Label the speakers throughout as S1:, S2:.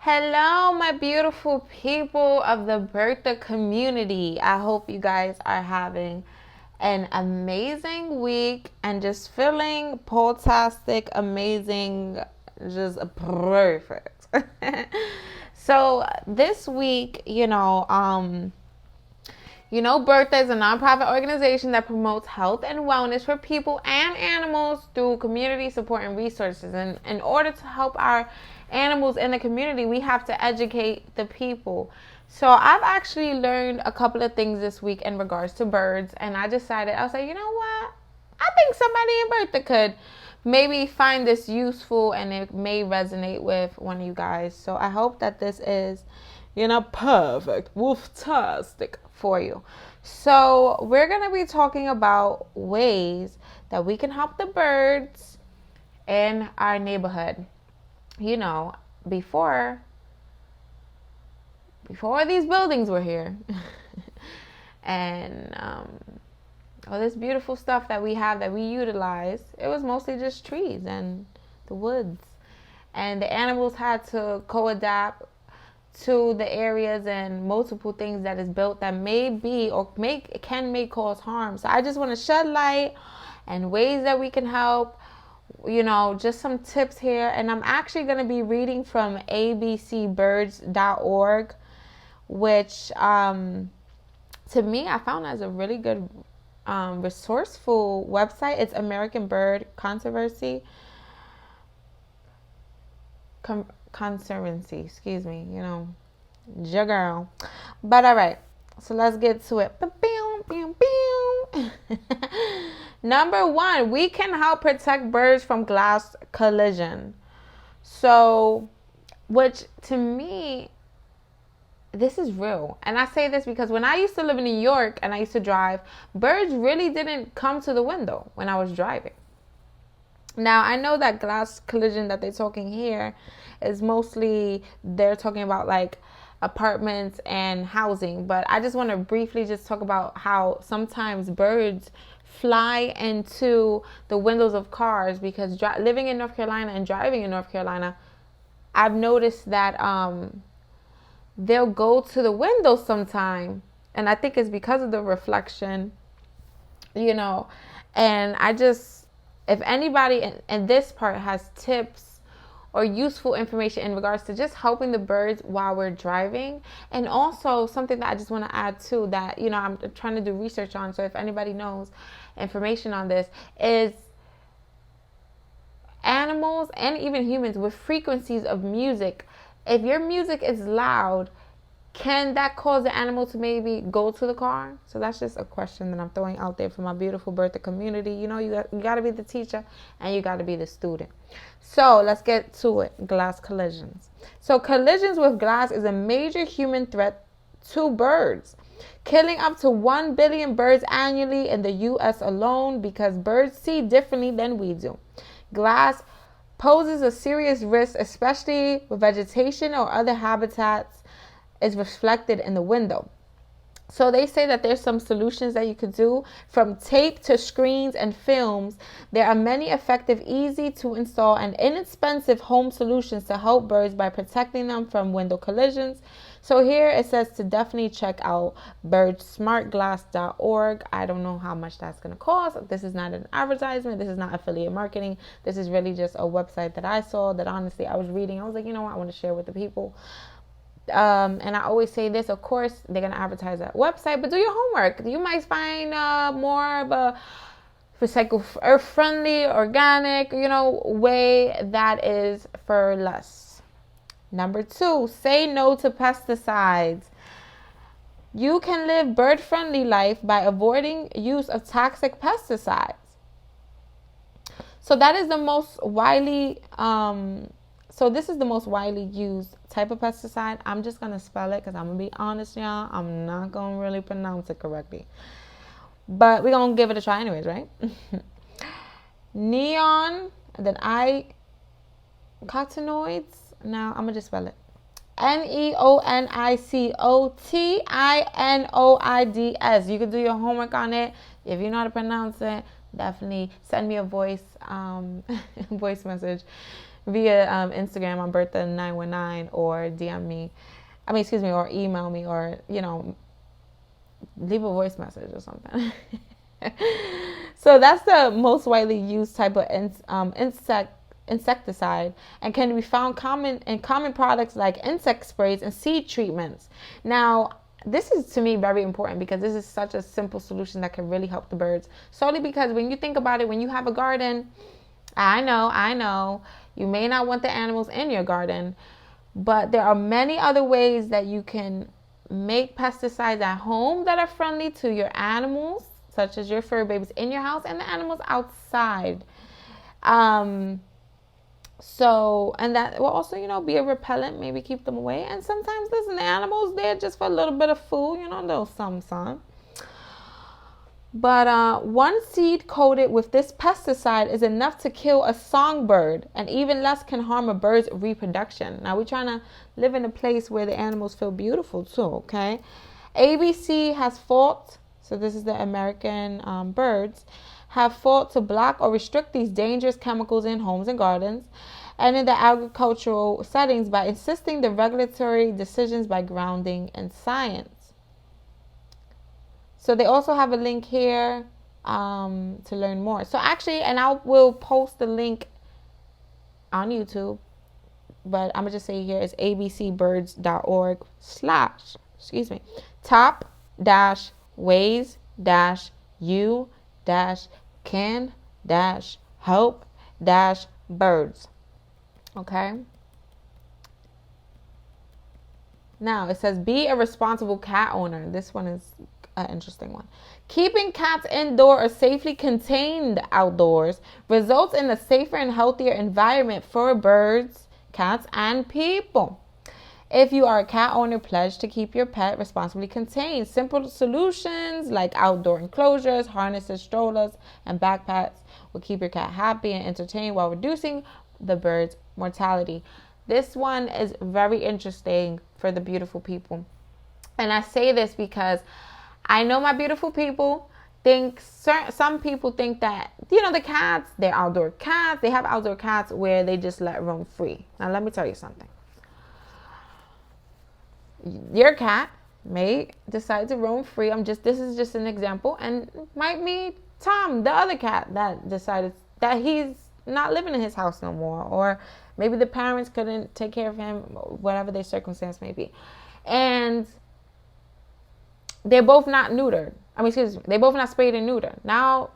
S1: Hello, my beautiful people of the Beartha community. I hope you guys are having an amazing week and just feeling fantastic, amazing, just perfect. So this week, Beartha is a nonprofit organization that promotes health and wellness for people and animals through community support and resources. And in order to help our animals in the community, we have to educate the people. So I've actually learned a couple of things this week in regards to birds, and I decided, I was like, you know what? I think somebody in Beartha could maybe find this useful and it may resonate with one of you guys. So I hope that this is, perfect, wolf-tastic for you. So we're going to be talking about ways that we can help the birds in our neighborhood. Before these buildings were here and all this beautiful stuff that we have that we utilize, it was mostly just trees and the woods, and the animals had to co-adapt to the areas and multiple things that is built that may cause harm. So I just want to shed light and ways that we can help, just some tips here. And I'm actually going to be reading from abcbirds.org, which to me I found as a really good resourceful website. It's American Bird Conservancy. Conservancy, excuse me, your girl. But all right, so let's get to it. Number one, we can help protect birds from glass collision. So, which to me, this is real. And I say this because when I used to live in New York and I used to drive, birds really didn't come to the window when I was driving. Now, I know that glass collision that they're talking here is mostly, they're talking about like apartments and housing. But I just want to briefly just talk about how sometimes birds fly into the windows of cars, because living in North Carolina and driving in North Carolina, I've noticed that they'll go to the window sometime. And I think it's because of the reflection, and I just, if anybody in this part has tips or useful information in regards to just helping the birds while we're driving. And also something that I just want to add too, that, I'm trying to do research on. So if anybody knows information on this, is animals and even humans with frequencies of music. If your music is loud, can that cause the animal to maybe go to the car? So that's just a question that I'm throwing out there for my beautiful Beartha community. You got to be the teacher and you got to be the student. So let's get to it. Glass collisions. So collisions with glass is a major human threat to birds, killing up to 1 billion birds annually in the U.S. alone, because birds see differently than we do. Glass poses a serious risk, especially with vegetation or other habitats is reflected in the window. So they say that there's some solutions that you could do, from tape to screens and films. There are many effective, easy to install and inexpensive home solutions to help birds by protecting them from window collisions. So here it says to definitely check out birdsmartglass.org. I don't know how much that's going to cost. This is not an advertisement. This is not affiliate marketing. This is really just a website that I saw that honestly I was reading. I was like, I want to share with the people. And I always say this, of course, they're going to advertise that website, but do your homework. You might find more of a recycle, earth-friendly, organic, way that is for less. Number two, say no to pesticides. You can live bird-friendly life by avoiding use of toxic pesticides. So that is the most widely So this is the most widely used type of pesticide. I'm just going to spell it because I'm going to be honest, y'all. I'm not going to really pronounce it correctly. But we're going to give it a try anyways, right? Neon, then nicotinoids. Now, I'm going to just spell it. neonicotinoids. You can do your homework on it. If you know how to pronounce it, definitely send me a voice message. via Instagram on Beartha919 or DM me. Or email me, or, leave a voice message or something. So that's the most widely used type of insecticide, and can be found in common products like insect sprays and seed treatments. Now, this is to me very important because this is such a simple solution that can really help the birds. Solely because when you think about it, when you have a garden, I know, you may not want the animals in your garden, but there are many other ways that you can make pesticides at home that are friendly to your animals, such as your fur babies in your house and the animals outside. And that will also, be a repellent, maybe keep them away. And sometimes, listen, the animals, they're just for a little bit of food, little some. But one seed coated with this pesticide is enough to kill a songbird, and even less can harm a bird's reproduction. Now, we're trying to live in a place where the animals feel beautiful too, okay? ABC has fought, so this is the American birds, have fought to block or restrict these dangerous chemicals in homes and gardens and in the agricultural settings by insisting the regulatory decisions by grounding in science. So they also have a link here to learn more. So actually, and I will post the link on YouTube, but I'm going to just say here is abc-ways-you-can-help-birds. Okay. Now it says, be a responsible cat owner. This one is an interesting one. Keeping cats indoor or safely contained outdoors results in a safer and healthier environment for birds, cats, and people. If you are a cat owner, pledge to keep your pet responsibly contained. Simple solutions like outdoor enclosures, harnesses, strollers, and backpacks will keep your cat happy and entertained while reducing the bird's mortality. This one is very interesting for the beautiful people. And I say this because I know my beautiful people some people think that, the cats, they're outdoor cats. They have outdoor cats where they just let roam free. Now, let me tell you something. Your cat may decide to roam free. This is just an example, and might be Tom, the other cat, that decided that he's not living in his house no more, or maybe the parents couldn't take care of him, whatever their circumstance may be. And they're both not neutered. They're both not sprayed and neutered. Now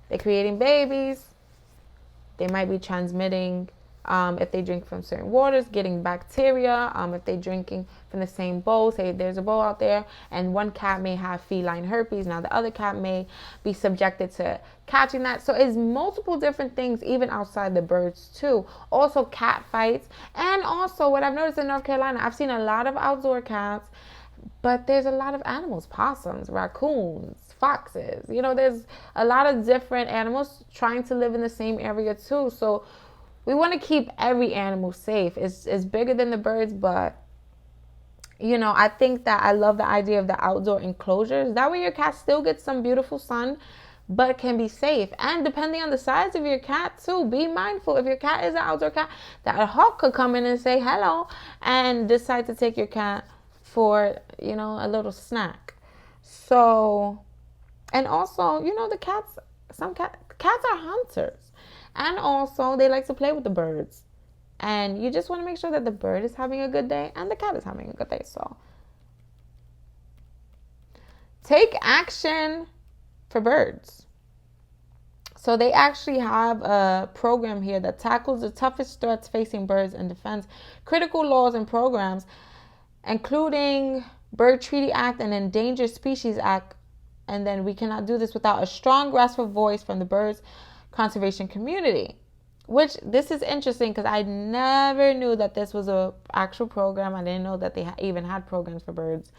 S1: they're creating babies. They might be transmitting, if they drink from certain waters, getting bacteria. If they're drinking from the same bowl, say there's a bowl out there, and one cat may have feline herpes. Now the other cat may be subjected to catching that. So it's multiple different things, even outside the birds too. Also cat fights. And also what I've noticed in North Carolina, I've seen a lot of outdoor cats, but there's a lot of animals, possums, raccoons, foxes. There's a lot of different animals trying to live in the same area too. So we want to keep every animal safe. It's bigger than the birds, but, I think that I love the idea of the outdoor enclosures. That way your cat still gets some beautiful sun, but can be safe. And depending on the size of your cat too, be mindful. If your cat is an outdoor cat, that a hawk could come in and say hello and decide to take your cat for, a little snack. So, and also, the cats, cats are hunters. And also, they like to play with the birds. And you just want to make sure that the bird is having a good day and the cat is having a good day. So, take action for birds. So they actually have a program here that tackles the toughest threats facing birds and defends critical laws and programs, including Bird Treaty Act and Endangered Species Act. And then we cannot do this without a strong grassroots voice from the birds conservation community, which this is interesting because I never knew that this was a actual program. I didn't know that they even had programs for birds.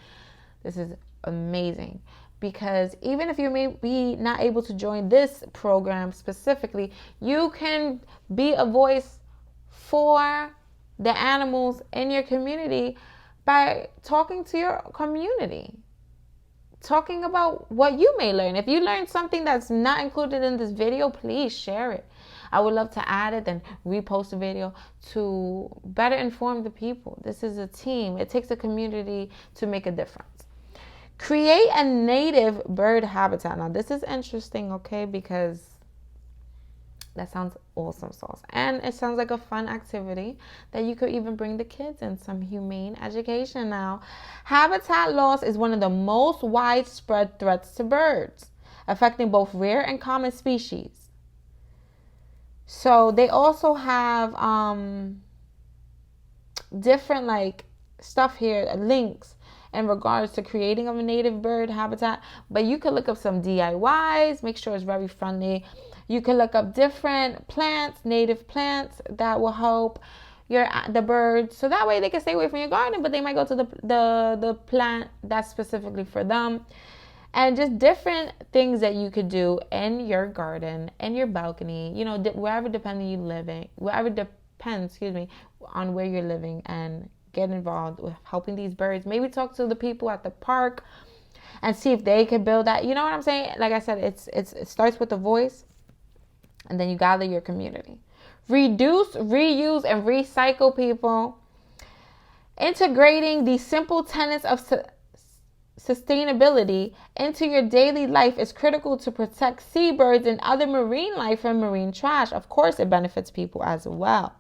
S1: This is amazing, because even if you may be not able to join this program specifically, you can be a voice for the animals in your community by talking to your community, talking about what you may learn. If you learned something that's not included in this video, please share it. I would love to add it, then repost the video to better inform the people. This is a team. It takes a community to make a difference. Create a native bird habitat. Now, this is interesting, okay, because that sounds awesome sauce. And it sounds like a fun activity that you could even bring the kids in some humane education. Now, habitat loss is one of the most widespread threats to birds, affecting both rare and common species. So they also have different like stuff here, links in regards to creating of a native bird habitat. But you could look up some DIYs, make sure it's very friendly. You can look up different plants, native plants that will help the birds, so that way they can stay away from your garden, but they might go to the plant that's specifically for them. And just different things that you could do in your garden, in your balcony, you know, wherever depends on where you're living, and get involved with helping these birds. Maybe talk to the people at the park and see if they can build that. You know what I'm saying? Like I said, it starts with a voice, and then you gather your community. Reduce, reuse, and recycle, people. Integrating these simple tenets of sustainability into your daily life is critical to protect seabirds and other marine life from marine trash. Of course, it benefits people as well.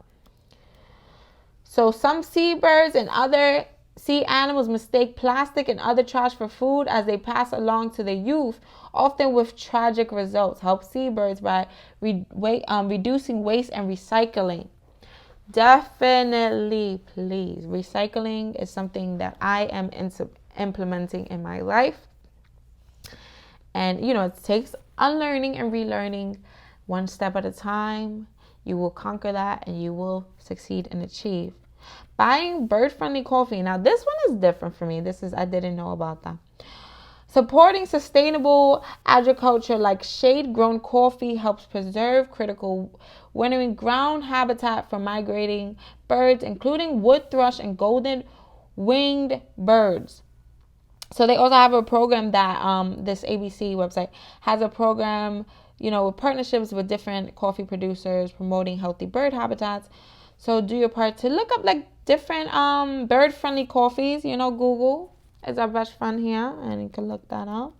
S1: So some seabirds and other sea animals mistake plastic and other trash for food as they pass along to their youth, often with tragic results. Help seabirds by reducing waste and recycling. Definitely, please. Recycling is something that I am implementing in my life. And, you know, it takes unlearning and relearning one step at a time. You will conquer that and you will succeed and achieve. Buying bird-friendly coffee. Now, this one is different for me. I didn't know about that. Supporting sustainable agriculture like shade-grown coffee helps preserve critical wintering ground habitat for migrating birds, including wood thrush and golden-winged birds. So they also have a program that this ABC website has a program, you know, with partnerships with different coffee producers promoting healthy bird habitats. So do your part to look up like different bird-friendly coffees. You know, Google is our best friend here, and you can look that up.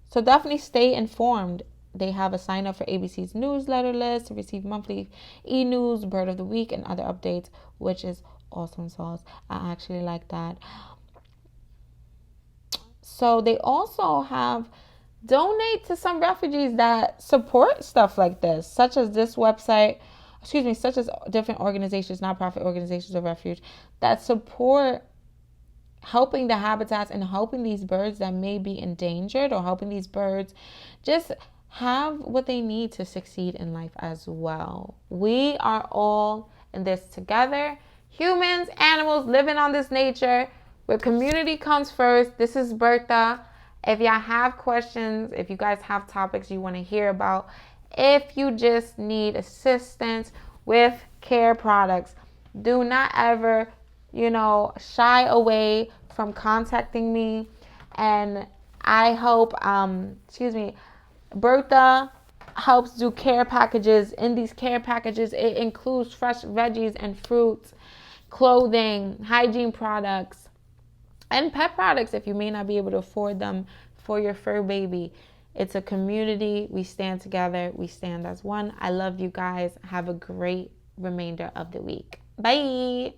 S1: So definitely stay informed. They have a sign up for ABC's newsletter list to receive monthly e-news, Bird of the Week, and other updates, which is awesome sauce. I actually like that. So they also have donate to some refugees that support stuff like this, such as this website, such as different organizations, nonprofit organizations of refuge that support helping the habitats and helping these birds that may be endangered, or helping these birds just have what they need to succeed in life as well. We are all in this together. Humans, animals, living on this nature, where community comes first. This is Beartha. If y'all have questions, if you guys have topics you want to hear about, if you just need assistance with care products, do not ever, shy away from contacting me. And I hope, Beartha helps do care packages. In these care packages, it includes fresh veggies and fruits, clothing, hygiene products, and pet products if you may not be able to afford them for your fur baby. It's a community. We stand together. We stand as one. I love you guys. Have a great remainder of the week. Bye.